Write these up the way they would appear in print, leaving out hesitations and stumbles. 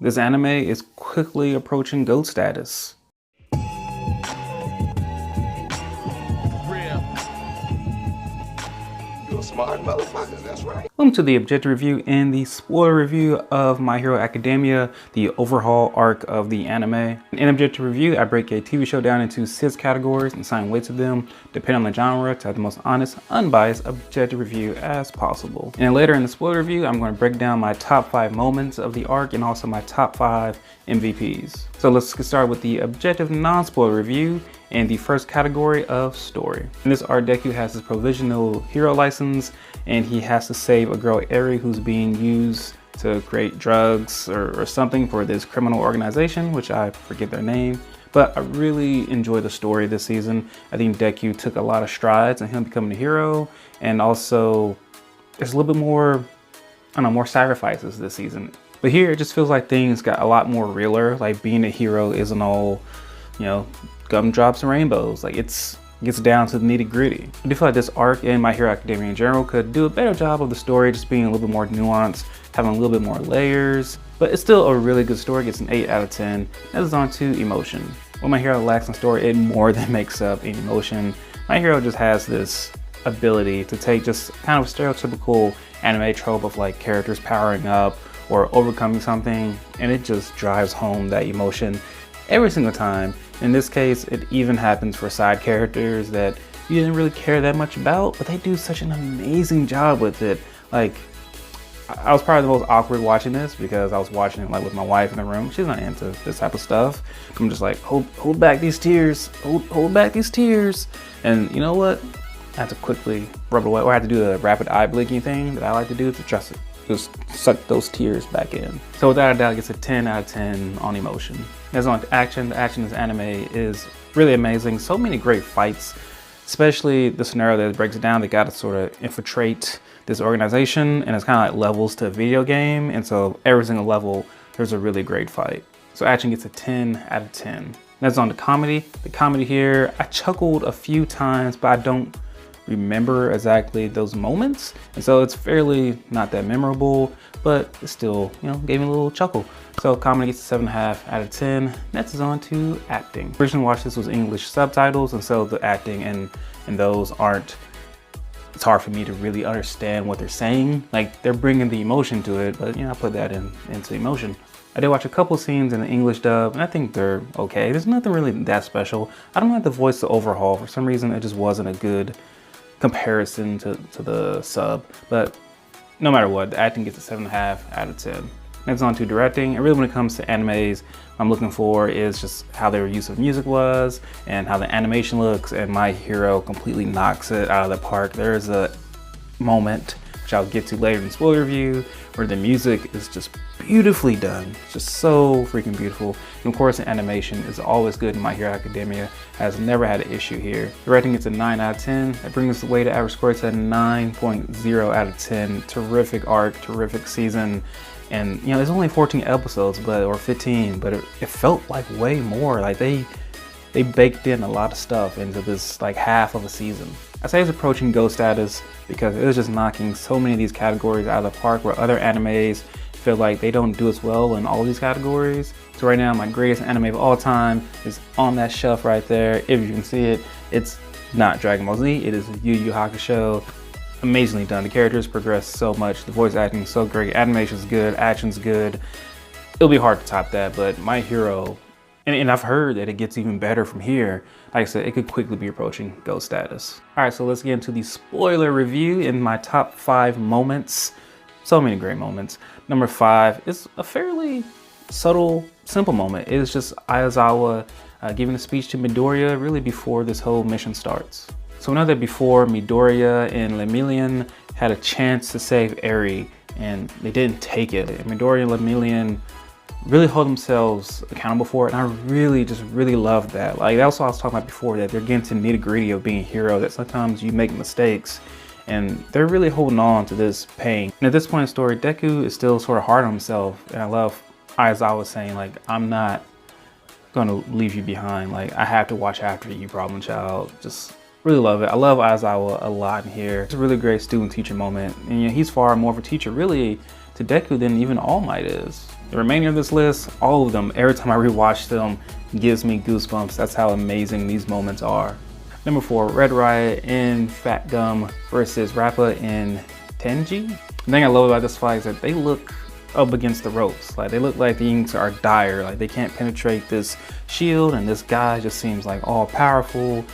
This anime is quickly approaching GOAT status. Smart motherfuckers, that's right. Welcome to the objective review and the spoiler review of My Hero Academia, the Overhaul arc of the anime. In objective review, I break a TV show down into 6 categories and assign weights of them, depending on the genre, to have the most honest, unbiased, objective review as possible. And later in the spoiler review, I'm going to break down my top 5 moments of the arc and also my top 5 MVPs. So let's get started with the objective non-spoiler review and the first category of story. In this arc, Deku has his provisional hero license and he has to save a girl Eri who's being used to create drugs or something for this criminal organization, which I forget their name. But I really enjoy the story this season. I think Deku took a lot of strides in him becoming a hero, and also there's a little bit more, I don't know, more sacrifices this season. But here it just feels like things got a lot more realer. Like being a hero isn't all, you know, gumdrops and rainbows. Like it gets down to the nitty gritty. I do feel like this arc and My Hero Academia in general could do a better job of the story just being a little bit more nuanced, having a little bit more layers, but it's still a really good story. It gets an 8 out of 10. That is on to emotion. What My Hero lacks in story, it more than makes up in emotion. My Hero just has this ability to take just kind of a stereotypical anime trope of like characters powering up or overcoming something, and it just drives home that emotion every single time. In this case, it even happens for side characters that you didn't really care that much about, but they do such an amazing job with it. Like, I was probably the most awkward watching this because I was watching it like with my wife in the room. She's not into this type of stuff. I'm just like, hold back these tears, hold back these tears. And you know what? I have to quickly rub it away, or I have to do the rapid eye blinking thing that I like to do to just suck those tears back in. So without a doubt, it gets a 10 out of 10 on emotion. As on action, the action in this anime is really amazing. So many great fights, especially the scenario that breaks it down. They got to sort of infiltrate this organization, and it's kind of like levels to a video game. And so every single level, there's a really great fight. So action gets a 10 out of 10. That's on the comedy. The comedy here, I chuckled a few times, but I don't remember exactly those moments, and so it's fairly not that memorable, but it still, you know, gave me a little chuckle. So comedy gets a 7.5 out of 10. Next is on to acting. The original watch this was English subtitles, and so the acting and those aren't, it's hard for me to really understand what they're saying. Like they're bringing the emotion to it, but you know, I put that into emotion. I did watch a couple scenes in the English dub, and I think they're okay. There's nothing really that special. I don't like the voice of Overhaul. For some reason, it just wasn't a good comparison to the sub, but no matter what, the acting gets a 7.5 out of 10. Next on to directing. And really when it comes to animes, what I'm looking for is just how their use of music was and how the animation looks, and My Hero completely knocks it out of the park. There's a moment, which I'll get to later in the spoiler review, where the music is just beautifully done. It's just so freaking beautiful. And of course, the animation is always good in My Hero Academia. Has never had an issue here. The rating gets a 9 out of 10. That brings the weighted average score to a 9.0 out of 10. Terrific arc, terrific season. And you know, there's only 14 episodes, or 15, but it felt like way more. Like they baked in a lot of stuff into this like half of a season. I say it's approaching GOAT status because it was just knocking so many of these categories out of the park, where other animes feel like they don't do as well in all these categories. So right now, my greatest anime of all time is on that shelf right there. If you can see it, it's not Dragon Ball Z, it is Yu Yu Hakusho. Amazingly done. The characters progress so much, the voice acting is so great, animation's good, action's good. It'll be hard to top that, but My Hero, and I've heard that it gets even better from here. Like I said, it could quickly be approaching GOAT status. All right, so let's get into the spoiler review in my top 5 moments. So many great moments. Number 5 is a fairly subtle, simple moment. It is just Aizawa giving a speech to Midoriya really before this whole mission starts. So we know that before, Midoriya and Lemillion had a chance to save Eri, and they didn't take it. And Midoriya and Lemillion really hold themselves accountable for it, and I really love that. Like that's what I was talking about before, that they're getting to the nitty gritty of being a hero, that sometimes you make mistakes, and they're really holding on to this pain. And at this point in the story, Deku is still sort of hard on himself, and I love Aizawa saying like, I'm not gonna leave you behind, like I have to watch after you, problem child. Just really love it. I love Aizawa a lot in here. It's a really great student-teacher moment, and you know, he's far more of a teacher really to Deku than even All Might is. The remainder of this list, all of them, every time I rewatch them, gives me goosebumps. That's how amazing these moments are. Number 4, Red Riot and Fat Gum versus Rappa and Tenji. The thing I love about this fight is that they look up against the ropes. Like, they look like the inks are dire. Like, they can't penetrate this shield, and this guy just seems like all powerful.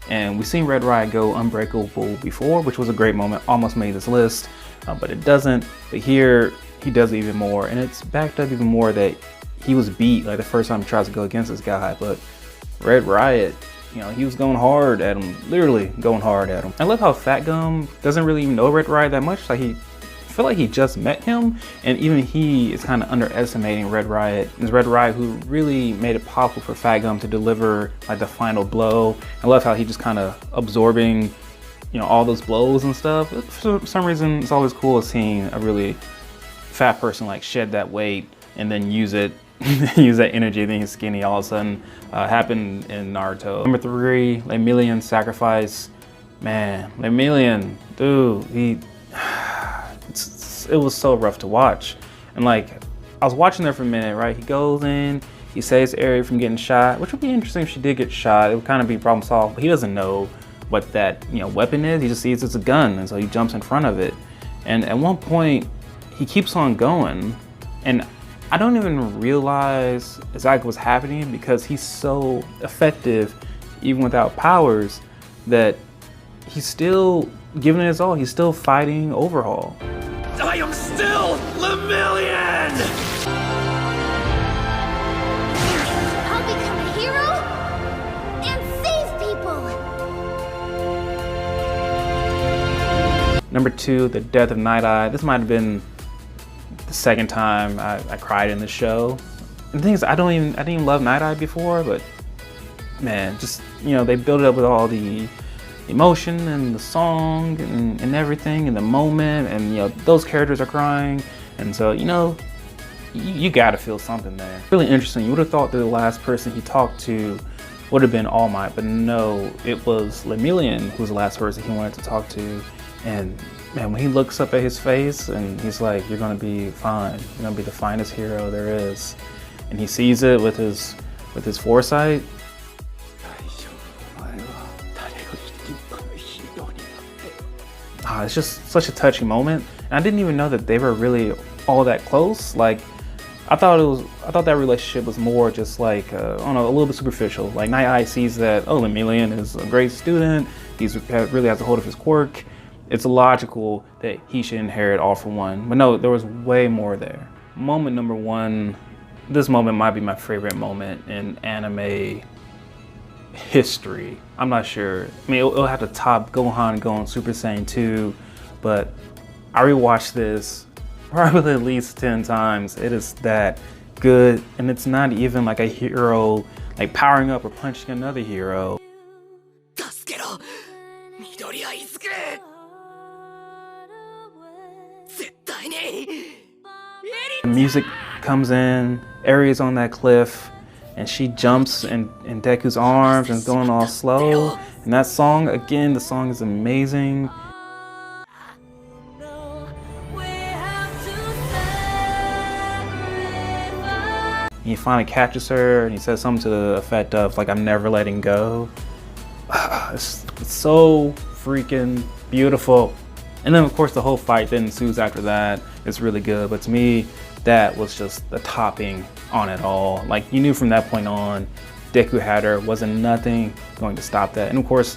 And we've seen Red Riot go unbreakable before, which was a great moment, almost made this list, but it doesn't. But here, he does it even more, and it's backed up even more that he was beat like the first time he tries to go against this guy. But Red Riot, you know, he was going hard at him, literally going hard at him. I love how Fat Gum doesn't really even know Red Riot that much. Like, I feel like he just met him, and even he is kind of underestimating Red Riot. It's Red Riot who really made it possible for Fat Gum to deliver like the final blow. I love how he just kind of absorbing, you know, all those blows and stuff. For some reason, it's always cool seeing a really fat person like shed that weight and then use it, use that energy. Then he's skinny all of a sudden. Happened in Naruto. Number 3, Lemillion Sacrifice. Man, Lemillion, dude, it was so rough to watch. And like, I was watching there for a minute, right? He goes in, he saves Eri from getting shot, which would be interesting if she did get shot. It would kind of be problem solved, but he doesn't know what that, you know, weapon is. He just sees it's a gun, and so he jumps in front of it. And at one point, he keeps on going, and I don't even realize exactly what's happening because he's so effective, even without powers, that he's still giving it his all. He's still fighting Overhaul. I am still Lemillion! I'll become a hero and save people! Number 2, The Death of Night Eye. This might have been the second time I cried in the show. And the thing is, I didn't even love Night Eye before, but man, just, you know, they built it up with all the emotion and the song and everything and the moment, and you know, those characters are crying, and so, you know, you gotta feel something there. Really interesting. You would have thought that the last person he talked to would have been All Might, but no, it was Lemillion who was the last person he wanted to talk to. And man, when he looks up at his face and he's like, "You're gonna be fine. You're gonna be the finest hero there is," and he sees it with his foresight. It's just such a touching moment, and I didn't even know that they were really all that close. Like, I thought that relationship was more just like, I don't know, a little bit superficial. Like, Night Eye sees that, oh, Lemillion is a great student, really has a hold of his quirk. It's logical that he should inherit All for One, but no, there was way more there. Moment number 1, this moment might be my favorite moment in anime history. I'm not sure. I mean, it'll have to top Gohan going Super Saiyan 2, but I rewatched this probably at least 10 times. It is that good, and it's not even like a hero like powering up or punching another hero. The music comes in, Eri is on that cliff, and she jumps in Deku's arms and is going all slow. And that song, again, the song is amazing. And he finally catches her and he says something to the effect of like, "I'm never letting go." It's so freaking beautiful. And then of course the whole fight that ensues after that is really good. But to me, that was just the topping on it all. Like, you knew from that point on, Deku had her, wasn't nothing going to stop that. And of course,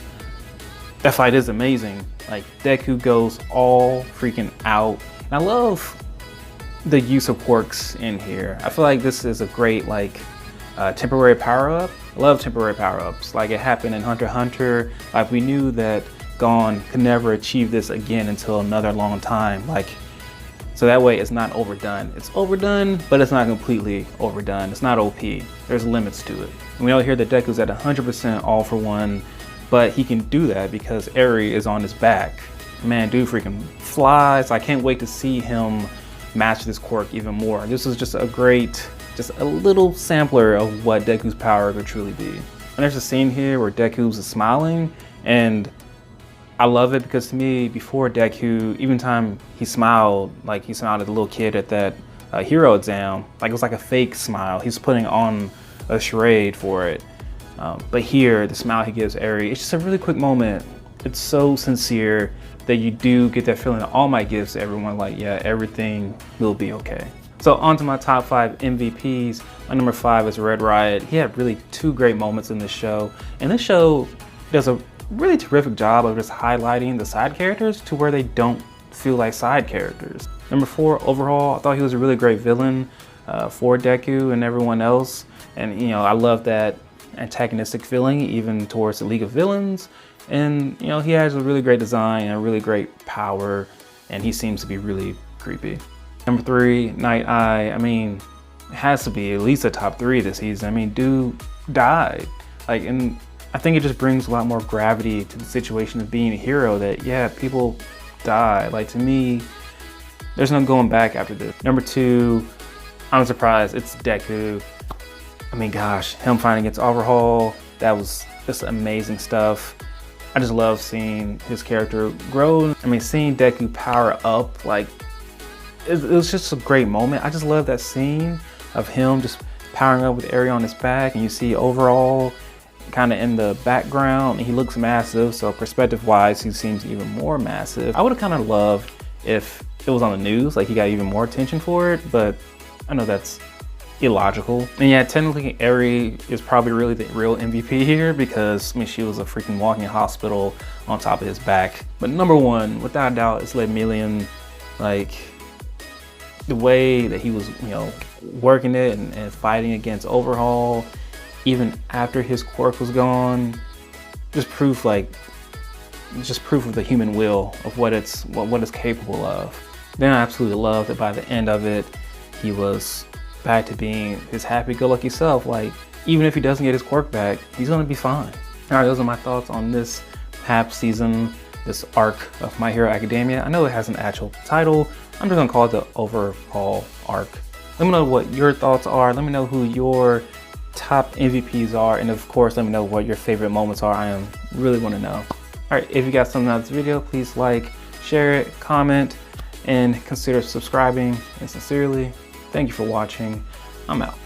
that fight is amazing. Like, Deku goes all freaking out. And I love the use of quirks in here. I feel like this is a great like temporary power-up. I love temporary power-ups. Like, it happened in Hunter x Hunter. Like, we knew that Gon could never achieve this again until another long time. Like, so that way it's not overdone. It's overdone, but it's not completely overdone. It's not OP. There's limits to it. And we all hear that Deku's at 100% All for One, but he can do that because Eri is on his back. Man, dude freaking flies. I can't wait to see him match this quirk even more. This is just a great, just a little sampler of what Deku's power could truly be. And there's a scene here where Deku's smiling, and I love it because to me, before Deku, even time he smiled, like he smiled at the little kid at that hero exam. Like it was like a fake smile. He's putting on a charade for it. But here, the smile he gives Eri, it's just a really quick moment. It's so sincere that you do get that feeling that All Might gives to everyone, like, yeah, everything will be okay. So on to my top 5 MVPs. My number 5 is Red Riot. He had really 2 great moments in this show. And this show does a really terrific job of just highlighting the side characters to where they don't feel like side characters. Number 4, Overhaul. I thought he was a really great villain for Deku and everyone else. And you know, I love that antagonistic feeling even towards the League of Villains. And you know, he has a really great design and a really great power, and he seems to be really creepy. Number 3, Night Eye. I mean, it has to be at least a top 3 this season. I mean, dude died. Like, and I think it just brings a lot more gravity to the situation of being a hero, that yeah, people die. Like, to me, there's no going back after this. Number 2, I'm surprised, it's Deku. I mean, gosh, him fighting against Overhaul, that was just amazing stuff. I just love seeing his character grow. I mean, seeing Deku power up, like, it was just a great moment. I just love that scene of him just powering up with Eri on his back, and you see Overhaul kind of in the background, and he looks massive, so perspective-wise, he seems even more massive. I would have kind of loved if it was on the news, like he got even more attention for it, but I know that's illogical. And yeah, technically Eri is probably really the real MVP here, because I mean, she was a freaking walking hospital on top of his back. But number 1, without a doubt, is Lemillion. Like, the way that he was, you know, working it and fighting against Overhaul, even after his quirk was gone, just proof, like, just proof of the human will of what it's capable of. Then I absolutely love that by the end of it, he was back to being his happy-go-lucky self. Like, even if he doesn't get his quirk back, he's gonna be fine. All right, those are my thoughts on this half season, this arc of My Hero Academia. I know it has an actual title. I'm just gonna call it the Overhaul arc. Let me know what your thoughts are. Let me know who your top MVPs are. And of course, let me know what your favorite moments are. I really wanna know. All right, if you got something out of this video, please like, share it, comment, and consider subscribing. And sincerely, thank you for watching. I'm out.